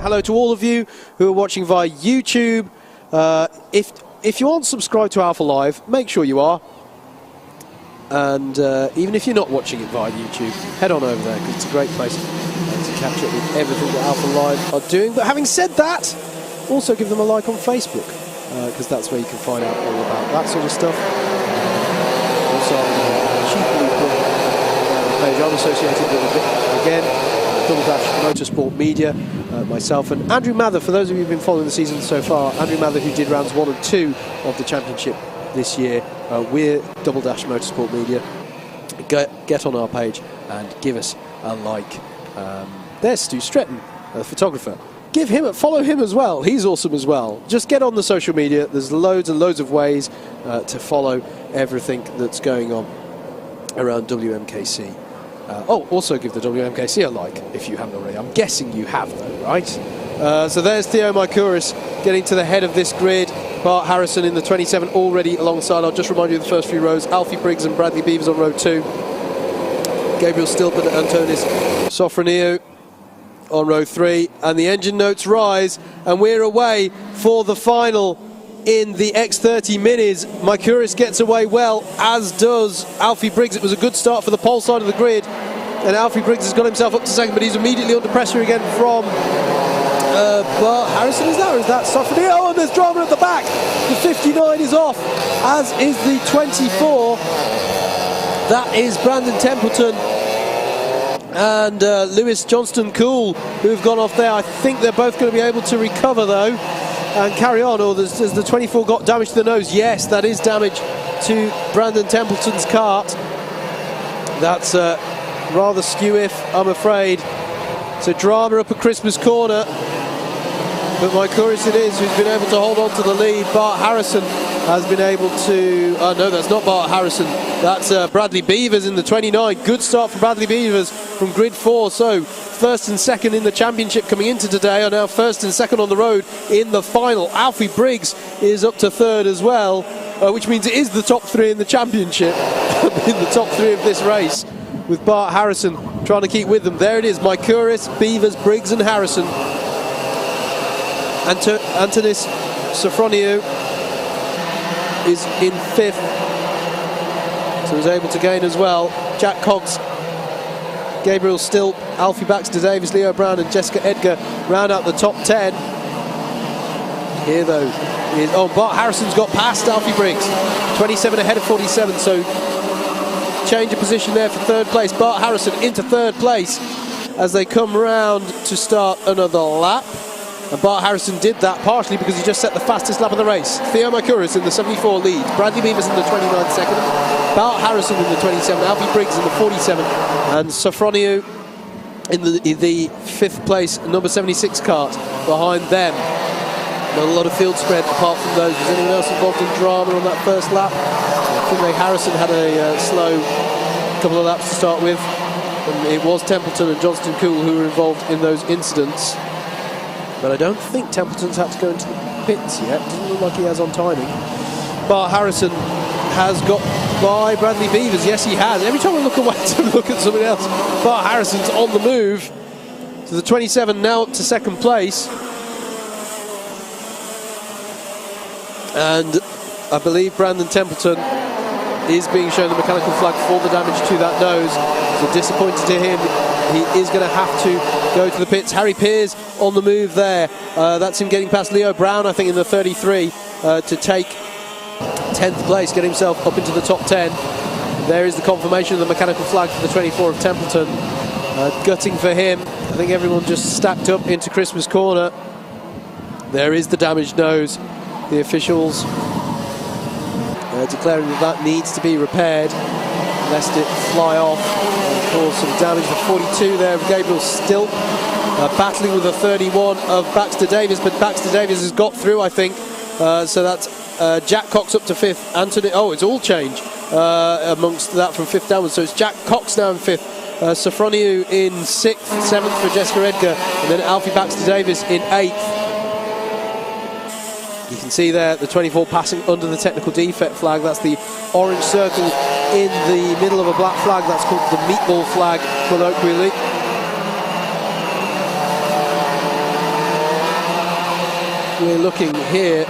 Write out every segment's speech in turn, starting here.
Hello to all of you who are watching via YouTube. If you aren't subscribed to AlphaLive, make sure you are. And even if you're not watching it via YouTube, head on over there because it's a great place to catch up with everything that AlphaLive are doing. But having said that, also give them a like on Facebook because that's where you can find out all about that sort of stuff. Also, cheaply put page I'm associated with it again. Double Dash Motorsport Media, myself and Andrew Mather. For those of you who've been following the season so far, Andrew Mather, who did rounds 1 and 2 of the championship this year, we're Double Dash Motorsport Media. Get on our page and give us a like. There's Stu Stretton, the photographer. Follow him as well. He's awesome as well. Just get on the social media. There's loads and loads of ways to follow everything that's going on around WMKC. Also give the WMKC a like if you haven't already. I'm guessing you have though, right? So there's Theo Mykuris getting to the head of this grid. Bart Harrison in the 27 already alongside. I'll just remind you of the first few rows. Alfie Briggs and Bradley Beavers on row 2. Gabriel Stilpen and Antonis Sofroniou on row 3. And the engine notes rise and we're away for the final in the X30 minis. Mykuris gets away well, as does Alfie Briggs. It was a good start for the pole side of the grid, and Alfie Briggs has got himself up to second, but he's immediately under pressure again from Bart Harrison. Is that Sofroniou? Oh, and there's drama at the back. The 59 is off, as is the 24. That is Brandon Templeton and Lewis Johnston-Cool, who've gone off there. I think they're both going to be able to recover though and carry on. Or has the 24 got damage to the nose? Yes, that is damage to Brandon Templeton's kart. That's rather skew-if, I'm afraid. So drama up at Christmas corner, but Mykuris it is who's been able to hold on to the lead. Bart Harrison has been able to... Oh no, that's not Bart Harrison. That's Bradley Beavers in the 29. Good start for Bradley Beavers from grid 4. So first and second in the championship coming into today are now first and second on the road in the final. Alfie Briggs is up to third as well, which means it is the top 3 in the championship in the top 3 of this race, with Bart Harrison trying to keep with them. There it is, Mykuris, Beavers, Briggs and Harrison. Antonis Sofroniou is in 5th, so he's able to gain as well. Jack Cox, Gabriel Stilp, Alfie Baxter Davis, Leo Brown and Jessica Edgar round out the top 10. Here though is... Oh, Bart Harrison's got past Alfie Briggs. 27 ahead of 47, so change of position there for third place. Bart Harrison into third place as they come round to start another lap. And Bart Harrison did that partially because he just set the fastest lap of the race. Theo Mykuris in the 74 lead, Bradley Beavers in the 29 second, Bart Harrison in the 27, Alfie Briggs in the 47, and Sofroniou in the 5th place, number 76 kart behind them. Not a lot of field spread apart from those. Was anyone else involved in drama on that first lap? I think Harrison had a slow couple of laps to start with, and it was Templeton and Johnston-Cool who were involved in those incidents. But I don't think Templeton's had to go into the pits yet. Doesn't look like he has on timing. Bart Harrison has got by Bradley Beavers. Yes, he has. Every time I look away to look at somebody else, Bart Harrison's on the move. So the 27 now up to second place. And I believe Brandon Templeton is being shown the mechanical flag for the damage to that nose. So disappointed to him. He is going to have to go to the pits. Harry Peers on the move there. That's him getting past Leo Brown, I think, in the 33 to take 10th place, get himself up into the top 10. There is the confirmation of the mechanical flag for the 24 of Templeton. Gutting for him. I think everyone just stacked up into Christmas corner. There is the damaged nose. The officials declaring that needs to be repaired lest it fly off and cause some damage. The 42 there of Gabriel Stilp battling with the 31 of Baxter Davis, but Baxter Davis has got through, I think. So that's Jack Cox up to 5th. Anthony, oh, it's all change amongst that from 5th downwards. So it's Jack Cox now in 5th. Sofroniou in 6th, 7th for Jessica Edgar, and then Alfie Baxter Davis in 8th. You can see there the 24 passing under the technical defect flag. That's the orange circle in the middle of a black flag. That's called the meatball flag colloquially. we're looking here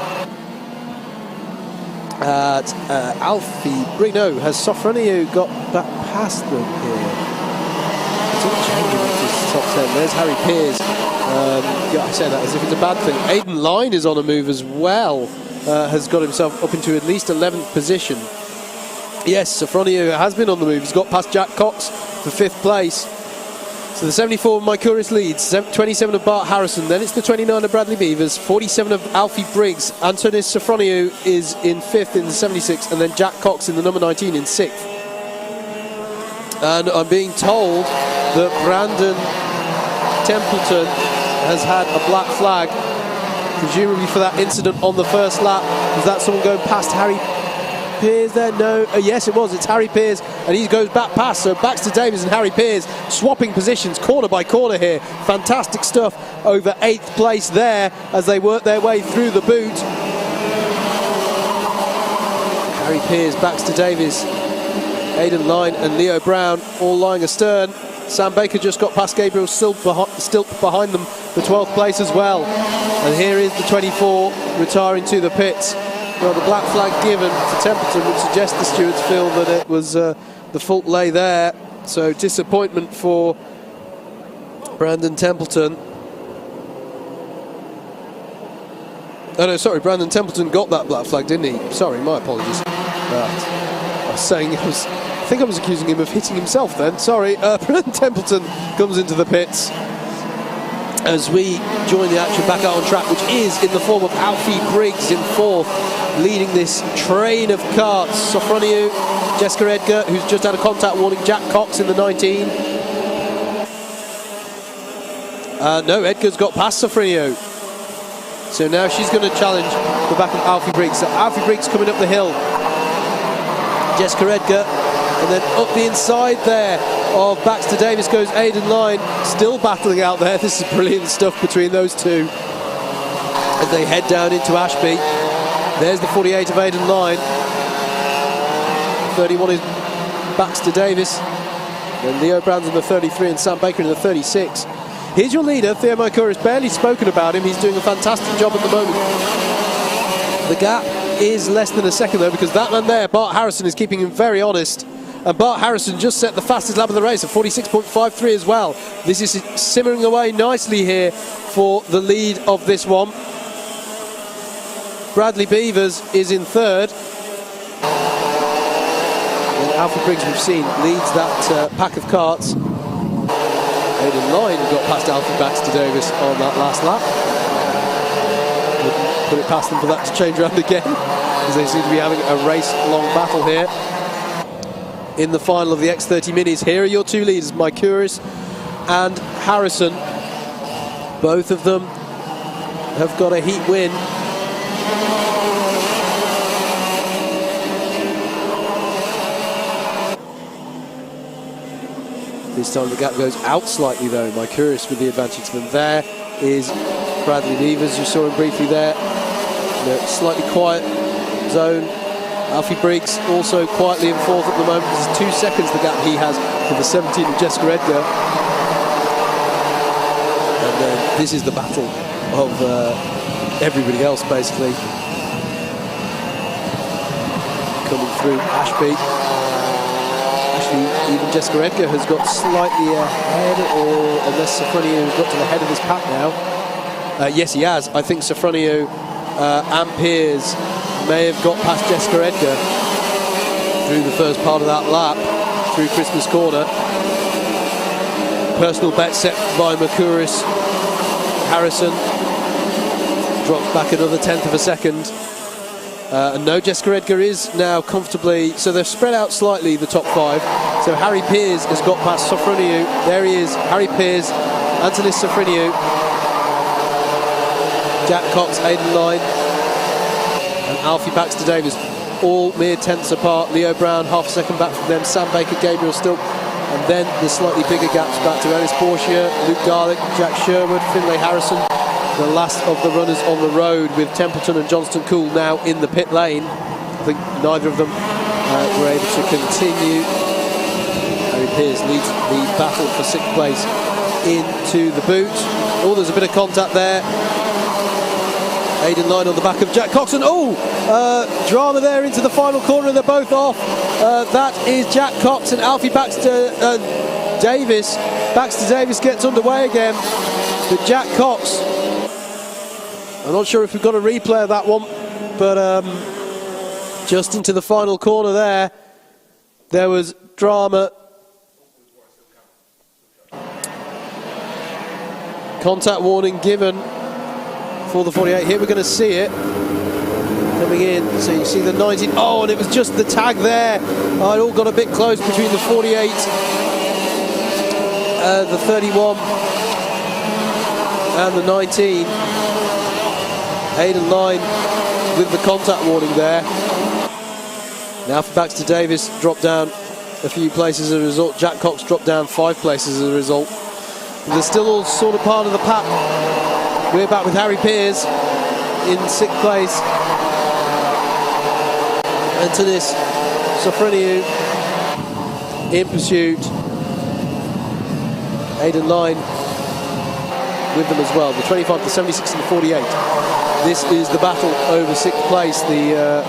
at Alfie. No, has Sofronio got back past them here? It's all changing into this top 10. There's Harry Peers. Yeah, I say that as if it's a bad thing. Aidan Line is on a move as well. Has got himself up into at least 11th position. Yes, Sofronio has been on the move. He's got past Jack Cox for 5th place. So the 74 of Mycouris leads, 27 of Bart Harrison, then it's the 29 of Bradley Beavers, 47 of Alfie Briggs. Antonis Sofronio is in 5th in the 76, and then Jack Cox in the number 19 in 6th. And I'm being told that Brandon Templeton has had a black flag, presumably for that incident on the first lap. Was that someone going past Harry Peers there? No. Yes, it was. It's Harry Peers, and he goes back past. So Baxter Davies and Harry Peers swapping positions corner by corner here. Fantastic stuff over 8th place there as they work their way through the boot. Harry Peers, Baxter Davies, Aidan Line and Leo Brown all lying astern. Sam Baker just got past Gabriel Stilp behind them for 12th place as well. And here is the 24 retiring to the pits. Well, the black flag given to Templeton would suggest the stewards feel that it was the fault lay there. So disappointment for Brandon Templeton. Oh no, sorry, Brandon Templeton got that black flag, didn't he? Sorry, my apologies. I was saying it was... I think I was accusing him of hitting himself then. Sorry, Brandon Templeton comes into the pits as we join the action back out on track, which is in the form of Alfie Briggs in 4th, leading this train of karts. Sofronio, Jessica Edgar, who's just had a contact warning, Jack Cox in the 19. No, Edgar's got past Sofronio. So now she's going to challenge the back of Alfie Briggs. So Alfie Briggs coming up the hill. Jessica Edgar, and then up the inside there of Baxter Davies goes Aidan Line, still battling out there. This is brilliant stuff between those two as they head down into Ashby. There's the 48 of Aidan Line. 31 is Baxter Davies. Then Leo Brown's in the 33 and Sam Baker in the 36. Here's your leader, Theo Mycouris. Barely spoken about him. He's doing a fantastic job at the moment. The gap is less than a second though, because that man there, Bart Harrison, is keeping him very honest. And Bart Harrison just set the fastest lap of the race at 46.53 as well. This is simmering away nicely here for the lead of this one. Bradley Beavers is in 3rd. And Alfie Briggs, we've seen, leads that pack of karts. Aidan Line got past Alfie Baxter Davis on that last lap. Wouldn't put it past them for that to change around again, because they seem to be having a race-long battle here. In the final of the X30 Minis, here are your two leaders, Mycouris and Harrison. Both of them have got a heat win. This time the gap goes out slightly though. Mycouris with the advantage to them. There is Bradley Beavers, you saw him briefly there. In a slightly quiet zone. Alfie Briggs also quietly in 4th at the moment. This is 2 seconds the gap he has for the 17 of Jessica Edgar. And then this is the battle of everybody else basically. Coming through Ashby. Actually, even Jessica Edgar has got slightly ahead, or unless Sofronio has got to the head of this pack now. Yes, he has. I think Sofronio and Peers may have got past Jessica Edgar through the first part of that lap, through Christmas Corner. Personal bet set by Mycouris. Harrison drops back another 1/10 of a second. And no, Jessica Edgar is now comfortably, so they've spread out slightly, the top 5. So Harry Peers has got past Sofronio. There he is, Harry Peers, Antonis Sofronio, Jack Cox, Aidan Line, and Alfie Baxter Davies, all mere 10ths apart. Leo Brown half a second back from them, Sam Baker, Gabriel Stilp, and then the slightly bigger gaps back to Ellis Portia, Luke Garlick, Jack Sherwood, Finlay Harrison, the last of the runners on the road, with Templeton and Johnston Cool now in the pit lane. I think neither of them were able to continue. Harry Peers leads the battle for 6th place into the boot. Oh, there's a bit of contact there. Aidan Line on the back of Jack Coxon. Oh, drama there into the final corner. They're both off. That is Jack Cox and Alfie Baxter Davis. Baxter Davis gets underway again. But Jack Cox, I'm not sure if we've got a replay of that one, but just into the final corner there was drama. Contact warning given for the 48. Here we're going to see it coming in. So you see the 19. Oh, and it was just the tag there. Oh, it all got a bit close between the 48, the 31, and the 19. Aidan Line with the contact warning there. Now for Baxter Davis, dropped down a few places as a result. Jack Cox dropped down 5 places as a result. They're still all sort of part of the pack. We're back with Harry Peers in 6th place. Antonis Sofroniou in pursuit. Aidan Line with them as well. The 25, the 76 and the 48. This is the battle over 6th place. The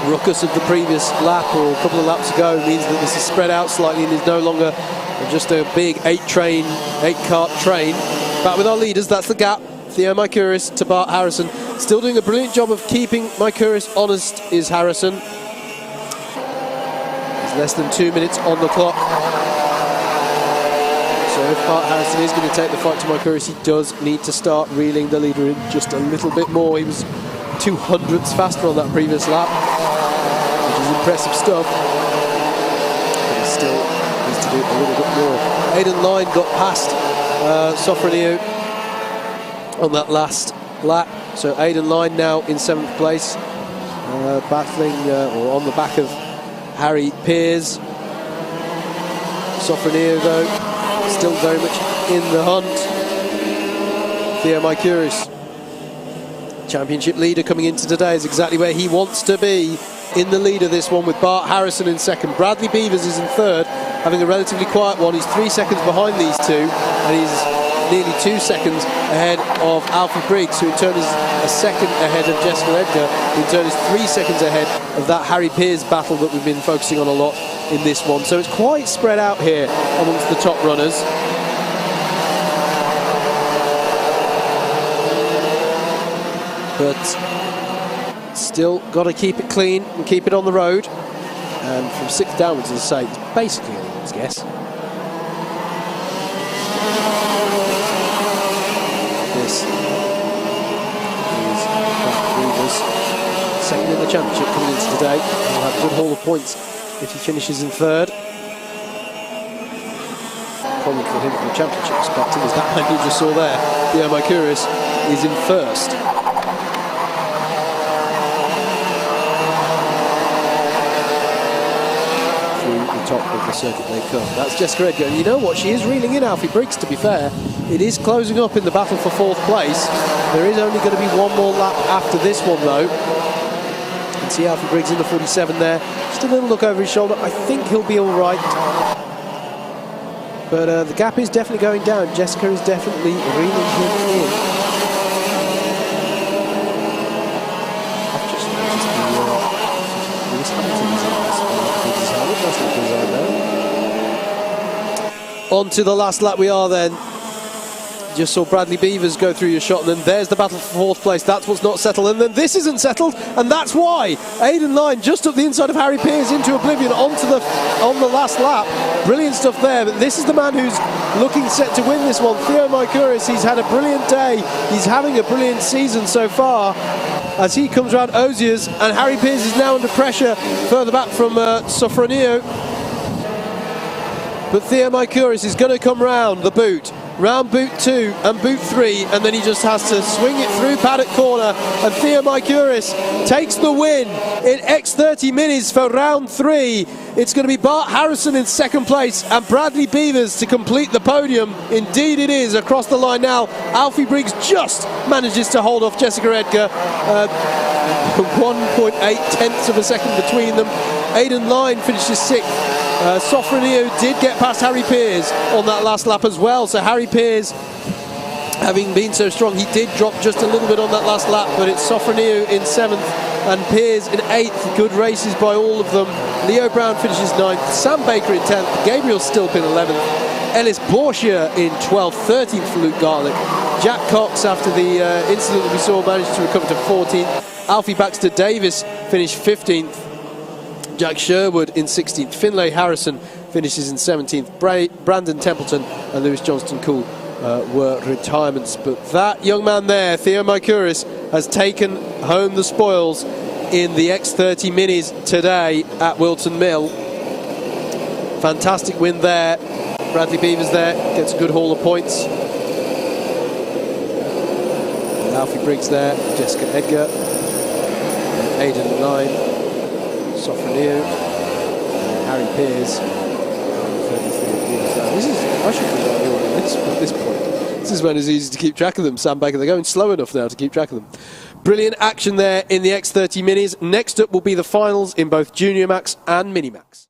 ruckus of the previous lap or a couple of laps ago means that this is spread out slightly and is no longer just a big 8-cart train. Back with our leaders, that's the gap. Theo Mykuris to Bart Harrison. Still doing a brilliant job of keeping Mykuris honest is Harrison. There's less than 2 minutes on the clock. So if Bart Harrison is going to take the fight to Mykuris, he does need to start reeling the leader in just a little bit more. He was 200ths faster on that previous lap, which is impressive stuff. But he still needs to do a little bit more. Aidan Line got past Sofroniou on that last lap. So Aidan Line now in 7th place, battling or on the back of Harry Peers. Sofroniou though still very much in the hunt. Theo Mykuris, championship leader coming into today, is exactly where he wants to be in the lead of this one, with Bart Harrison in 2nd. Bradley Beavers is in 3rd, having a relatively quiet one. He's 3 seconds behind these two, and he's nearly 2 seconds ahead of Alfie Briggs, who in turn is a second ahead of Jessica Edgar, who in turn is 3 seconds ahead of that Harry Peers battle that we've been focusing on a lot in this one. So it's quite spread out here amongst the top runners. But still got to keep it clean and keep it on the road. And from 6th downwards, as I say, it's basically anyone's guess. This is Beavers, second in the championship coming into today. He'll have a good haul of points if he finishes in 3rd. Problem for him from the championship perspective is that man you just saw there, Theo Mykuris, is in 1st. Top of the Circuit Lake Cup. That's Jessica Edgar, and you know what? She is reeling in Alfie Briggs, to be fair. It is closing up in the battle for 4th place. There is only going to be one more lap after this one, though. You can see Alfie Briggs in the 47 there. Just a little look over his shoulder. I think he'll be all right. But the gap is definitely going down. Jessica is definitely reeling him in. I've just noticed Lewis Hamilton's in this. On to the last lap we are then. Just saw Bradley Beavers go through your shot, and then there's the battle for 4th place. That's what's not settled, and then this isn't settled, and that's why Aidan Line just up the inside of Harry Peers into oblivion on the last lap. Brilliant stuff there, but this is the man who's looking set to win this one. Theo Mykuris, he's had a brilliant day. He's having a brilliant season so far as he comes around Oziers, and Harry Peers is now under pressure further back from Sofroniou. But Theo Mykuris is going to come round the boot, round boot 2 and boot 3, and then he just has to swing it through paddock corner, and Theo Mykuris takes the win in X30 Minis for round 3. It's going to be Bart Harrison in 2nd place and Bradley Beavers to complete the podium. Indeed it is, across the line now. Alfie Briggs just manages to hold off Jessica Edgar. 1.8 tenths of a second between them. Aidan Line finishes 6th. Sofroniou did get past Harry Peers on that last lap as well, so Harry Peers having been so strong, he did drop just a little bit on that last lap, but it's Sofroniou in 7th and Piers in 8th. Good races by all of them. Leo Brown finishes 9th, Sam Baker in 10th, Gabriel Stilpin 11th, Ellis Bourchier in 12th, 13th for Luke Garlick. Jack Cox, after the incident that we saw, managed to recover to 14th. Alfie Baxter Davis finished 15th. Jack Sherwood in 16th. Finlay Harrison finishes in 17th. Brandon Templeton and Lewis Johnston Cool were retirements. But that young man there, Theo Mykuris, has taken home the spoils in the X30 Minis today at Whilton Mill. Fantastic win there. Bradley Beavers there, gets a good haul of points. And Alfie Briggs there, Jessica Edgar, Aidan 9, Sofroniou, Harry Piers. This is, I should be on the order at this point. This is when it's easy to keep track of them. Sam Baker, they're going slow enough now to keep track of them. Brilliant action there in the X30 Minis. Next up will be the finals in both Junior Max and Mini Max.